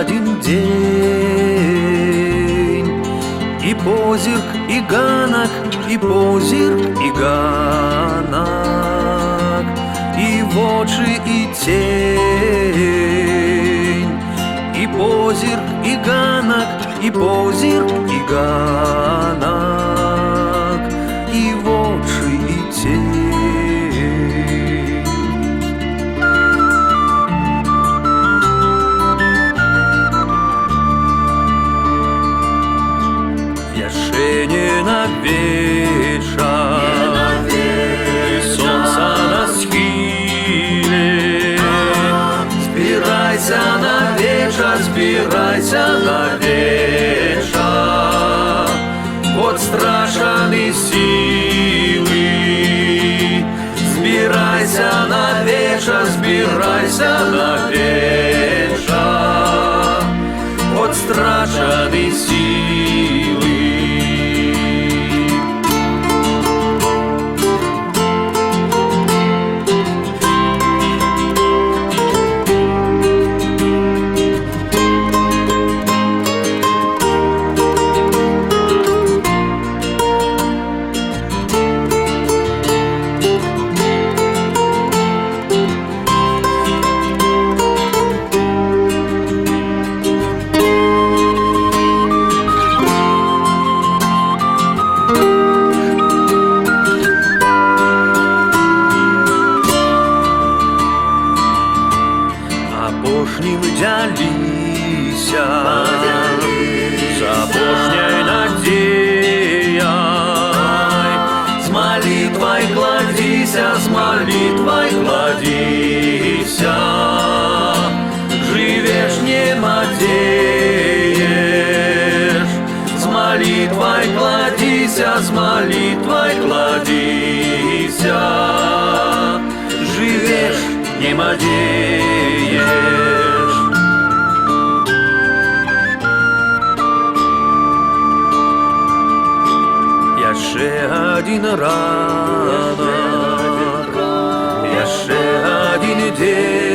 один день. И позирк, и ганок, и позирк, и ганок, и в очи, и тень. И позирк, и ганок, и позирк, и ганок, и в очи, и тень. Не на вечер, и солнце на схиле. Збирайся на вечер, збирайся на вечер, от страшной силы. Збирайся на вечер, збирайся на вечер, от страшной силы. Апошнім дзяліся, з апошняй надзеяй. З малітвай кладзіся, з малітвай кладзіся, жывеш, не мадзееш. З малітвай кладзіся, з малітвай кладзіся, жывеш, не мадзееш. Яшчэ адзін ранак, яшчэ адзін дзень.